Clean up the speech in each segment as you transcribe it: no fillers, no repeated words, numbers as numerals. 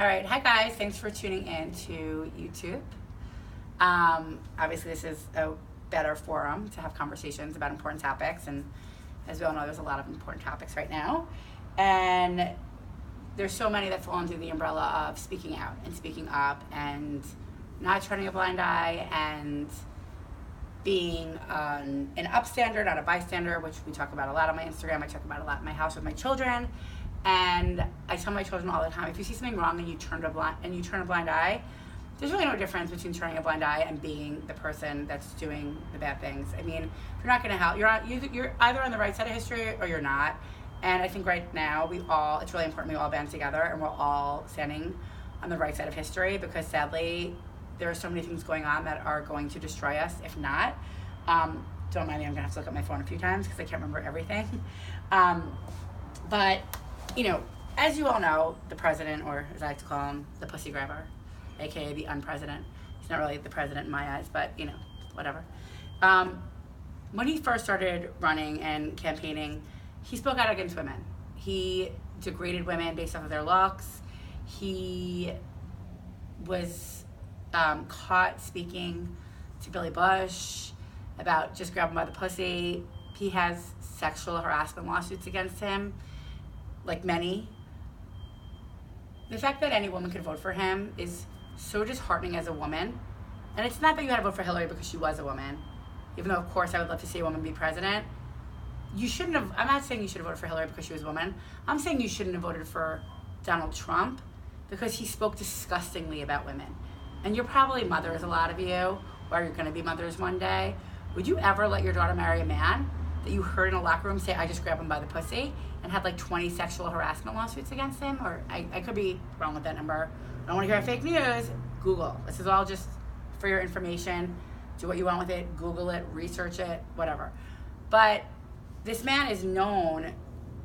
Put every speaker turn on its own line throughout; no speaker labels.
All right, hi guys, thanks for tuning in to YouTube. Obviously this is a better forum to have conversations about important topics, and as we all know, there's a lot of important topics right now. And there's so many that fall under the umbrella of speaking out and speaking up and not turning a blind eye and being an upstander, not a bystander, which we talk about a lot on my Instagram. I talk about a lot in my house with my children. And I tell my children all the time, if you see something wrong and you turn a blind eye, there's really no difference between turning a blind eye and being the person that's doing the bad things. I mean, if you're not going to help, you're either on the right side of history or you're not. And I think right now it's really important we all band together and we're all standing on the right side of history, because sadly there are so many things going on that are going to destroy us if not. Don't mind me, I'm going to have to look at my phone a few times because I can't remember everything. But you know, as you all know, the president, or as I like to call him, the pussy grabber, aka the unpresident. He's not really the president in my eyes, but you know, whatever. When he first started running and campaigning, he spoke out against women. He degraded women based off of their looks. He was caught speaking to Billy Bush about just grabbing by the pussy. He has sexual harassment lawsuits against him, like many. The fact that any woman could vote for him is so disheartening as a woman. And it's not that you had to vote for Hillary because she was a woman, even though of course I would love to see a woman be president. You shouldn't have, I'm not saying you should have voted for Hillary because she was a woman. I'm saying you shouldn't have voted for Donald Trump because he spoke disgustingly about women. And you're probably mothers, a lot of you, or you're gonna be mothers one day. Would you ever let your daughter marry a man that you heard in a locker room say, I just grabbed him by the pussy, and had like 20 sexual harassment lawsuits against him? Or I could be wrong with that number. I don't want to hear fake news. Google. This is all just for your information. Do what you want with it. Google it, research it, whatever. But this man is known.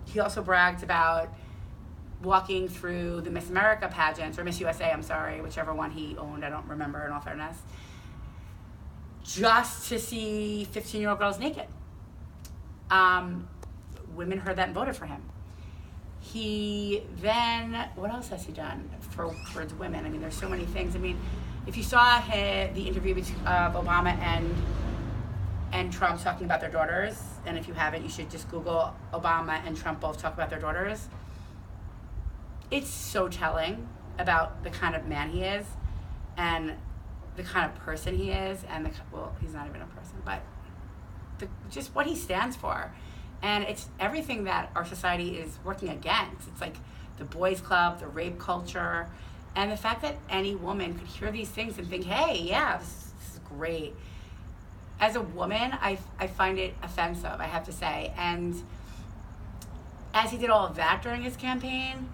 He also bragged about walking through the Miss America pageants, or Miss USA, I'm sorry, whichever one he owned, I don't remember in all fairness, just to see 15-year-old girls naked. Women heard that and voted for him. He then, what else has he done towards women? I mean, there's so many things. I mean, if you saw the interview of Obama and Trump talking about their daughters, and if you haven't, you should just Google Obama and Trump both talk about their daughters. It's so telling about the kind of man he is and the kind of person he is, and well, he's not even a person, but just what he stands for. And it's everything that our society is working against. It's like the boys club, the rape culture, and the fact that any woman could hear these things and think, hey, yeah, this is great. As a woman, I find it offensive, I have to say. And as he did all of that during his campaign,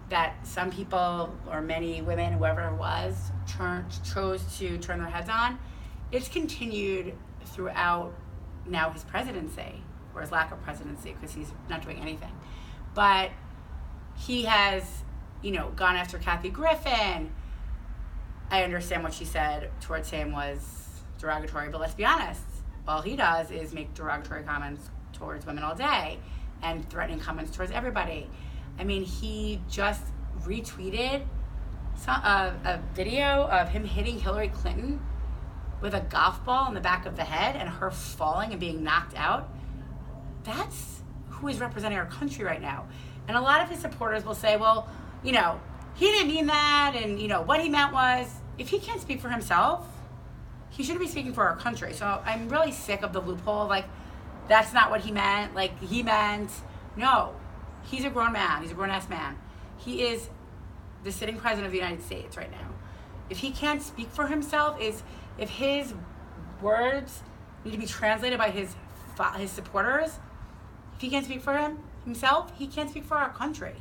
that some people, or many women, whoever it was, chose to turn their heads on, it's continued throughout now his presidency, or his lack of presidency, because he's not doing anything. But he has, gone after Kathy Griffin. I understand what she said towards him was derogatory, but let's be honest, all he does is make derogatory comments towards women all day and threatening comments towards everybody. I mean, he just retweeted a video of him hitting Hillary Clinton with a golf ball in the back of the head and her falling and being knocked out. That's who is representing our country right now. And a lot of his supporters will say, well, he didn't mean that, and what he meant was, if he can't speak for himself, he shouldn't be speaking for our country. So I'm really sick of the loophole, like, that's not what he meant, like, he meant, no, he's a grown man, he's a grown-ass man. He is the sitting president of the United States right now. If he can't speak for himself, if his words need to be translated by his supporters, if he can't speak for himself, he can't speak for our country.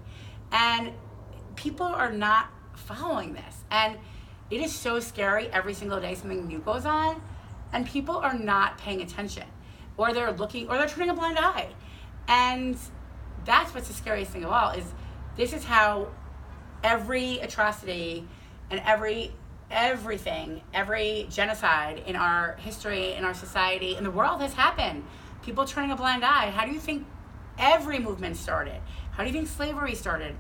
And people are not following this. And it is so scary. Every single day something new goes on, and people are not paying attention, or they're turning a blind eye. And that's what's the scariest thing of all, is this is how every atrocity and everything, every genocide in our history, in our society, in the world has happened. People turning a blind eye. How do you think every movement started? How do you think slavery started?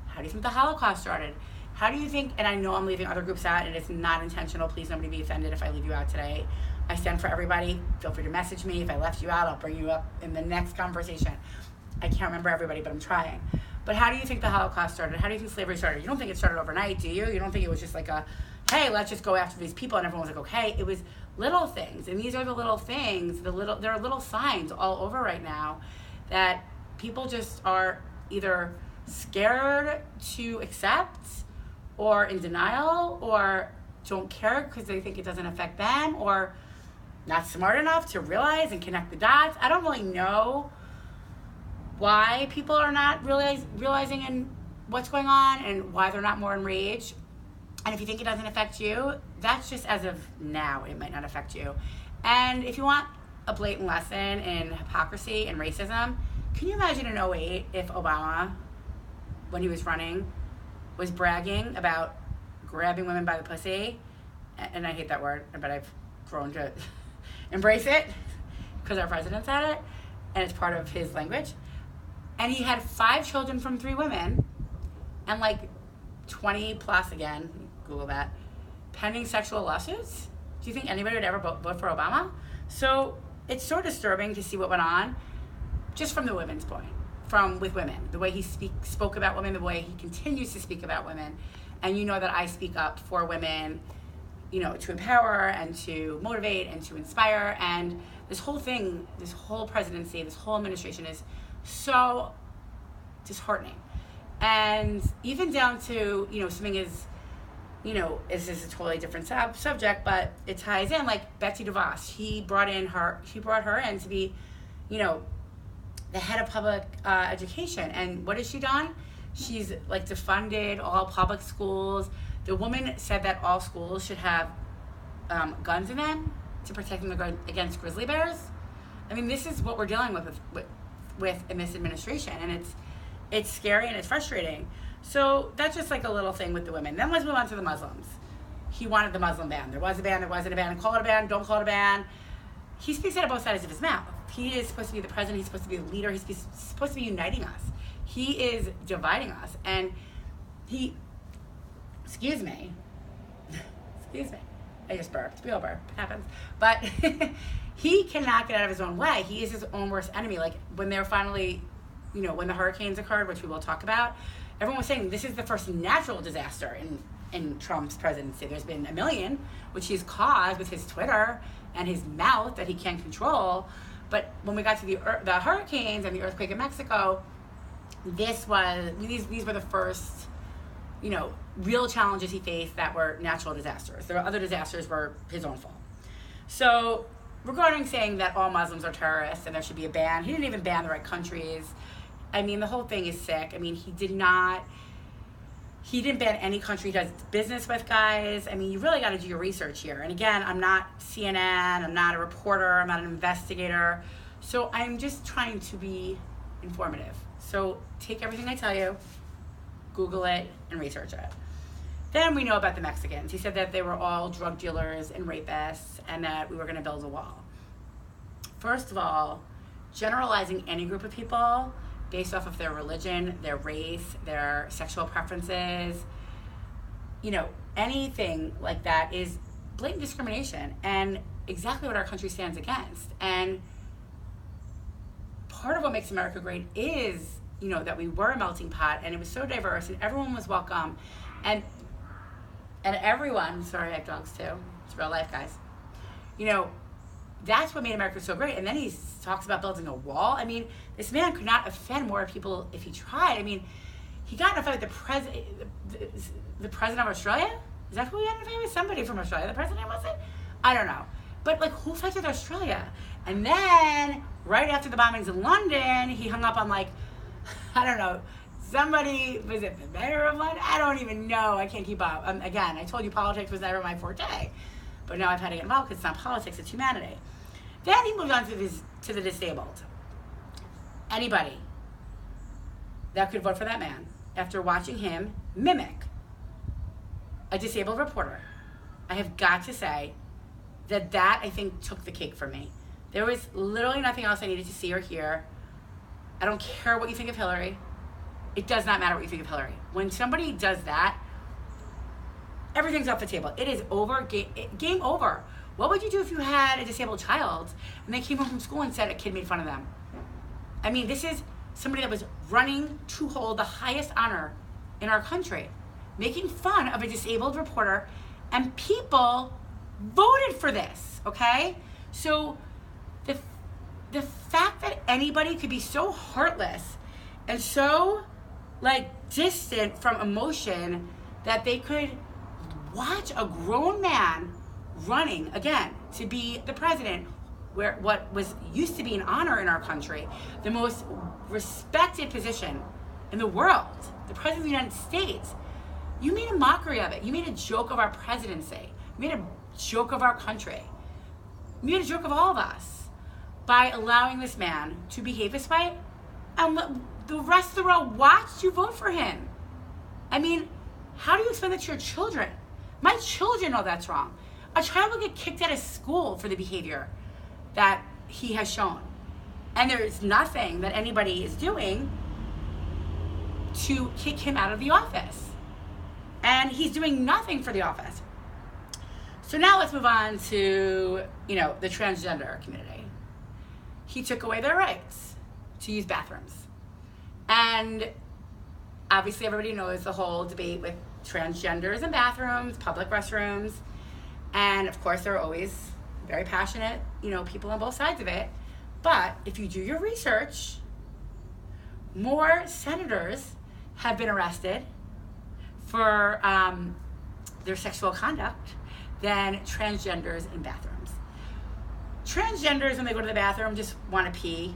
How do you think the Holocaust started? How do you think, and I know I'm leaving other groups out, and it's not intentional, please nobody be offended if I leave you out today. I stand for everybody. Feel free to message me. If I left you out, I'll bring you up in the next conversation. I can't remember everybody, but I'm trying. But how do you think the Holocaust started? How do you think slavery started? You don't think it started overnight, do you? You don't think it was just like a, hey, let's just go after these people, and everyone was like, okay. It was little things, and these are the little things, there are little signs all over right now that people just are either scared to accept or in denial or don't care because they think it doesn't affect them or not smart enough to realize and connect the dots. I don't really know why people are not realizing and what's going on and why they're not more enraged. And if you think it doesn't affect you, that's just as of now, it might not affect you. And if you want a blatant lesson in hypocrisy and racism, can you imagine in 2008 if Obama, when he was running, was bragging about grabbing women by the pussy? And I hate that word, but I've grown to embrace it because our president said it, and it's part of his language. And he had 5 children from 3 women, and like 20 plus, again, Google that, pending sexual lawsuits. Do you think anybody would ever vote for Obama? So it's so disturbing to see what went on just from the women's point, with women, the way he spoke about women, the way he continues to speak about women. And you know that I speak up for women, you know, to empower and to motivate and to inspire. And this whole thing, this whole presidency, this whole administration is so disheartening. And even down to, you know, something is, you know, this is a totally different subject, but it ties in, like Betsy DeVos. He brought her in to be, you know, the head of public education. And what has she done? She's like defunded all public schools. The woman said that all schools should have guns in them to protect them against grizzly bears. I mean, this is what we're dealing with in this administration, and it's scary and it's frustrating. So that's just like a little thing with the women. Then let's move on to the Muslims. He wanted the Muslim ban. There was a ban, there wasn't a ban. Call it a ban, don't call it a ban. He speaks out of both sides of his mouth. He is supposed to be the president, he's supposed to be the leader, he's supposed to be uniting us. He is dividing us. And excuse me, I just burped, we all burp, it happens. But he cannot get out of his own way. He is his own worst enemy. Like when they're finally, you know, when the hurricanes occurred, which we will talk about, everyone was saying this is the first natural disaster in Trump's presidency. There's been a million, which he's caused with his Twitter and his mouth that he can't control. But when we got to the hurricanes and the earthquake in Mexico, these were the first, you know, real challenges he faced that were natural disasters. There were other disasters were his own fault. So regarding saying that all Muslims are terrorists and there should be a ban, he didn't even ban the right countries. I mean, the whole thing is sick. I mean, he didn't ban any country he does business with, guys. I mean, you really got to do your research here. And again, I'm not CNN, I'm not a reporter, I'm not an investigator. So I'm just trying to be informative. So take everything I tell you, Google it, and research it. Then we know about the Mexicans. He said that they were all drug dealers and rapists and that we were going to build a wall. First of all, generalizing any group of people based off of their religion, their race, their sexual preferences, you know, anything like that is blatant discrimination and exactly what our country stands against. And part of what makes America great is, you know, that we were a melting pot and it was so diverse and everyone was welcome. And everyone, sorry, I have dogs too. It's real life, guys. You know, that's what made America so great. And then he talks about building a wall. I mean, this man could not offend more people if he tried. I mean, he got in a fight with the president of Australia? Is that who he got in a fight with? Somebody from Australia. The president, was it? I don't know. But, like, who fights with Australia? And then, right after the bombings in London, he hung up on, like, I don't know, somebody, was it the mayor of London? I don't even know. I can't keep up. Again, I told you politics was never my forte. But now I've had to get involved because it's not politics, it's humanity. Then he moved on to the disabled. Anybody that could vote for that man after watching him mimic a disabled reporter, I have got to say that I think took the cake for me. There was literally nothing else I needed to see or hear. I don't care what you think of Hillary. It does not matter what you think of Hillary. When somebody does that, everything's off the table. It is over, game over. What would you do if you had a disabled child and they came home from school and said a kid made fun of them? I mean, this is somebody that was running to hold the highest honor in our country, making fun of a disabled reporter, and people voted for this, okay? So the fact that anybody could be so heartless and so distant from emotion that they could watch a grown man running again to be the president, where what was used to be an honor in our country, the most respected position in the world, the president of the United States, you made a mockery of it. You made a joke of our presidency. You made a joke of our country. You made a joke of all of us by allowing this man to behave this way, and the rest of the world watched you vote for him. I mean, how do you explain that to your children? My children know that's wrong. A child will get kicked out of school for the behavior that he has shown. And there is nothing that anybody is doing to kick him out of the office. And he's doing nothing for the office. So now let's move on to, the transgender community. He took away their rights to use bathrooms. And obviously everybody knows the whole debate with transgenders in bathrooms, public restrooms. And of course there are always very passionate, people on both sides of it. But if you do your research, more senators have been arrested for their sexual conduct than transgenders in bathrooms. Transgenders, when they go to the bathroom, just want to pee.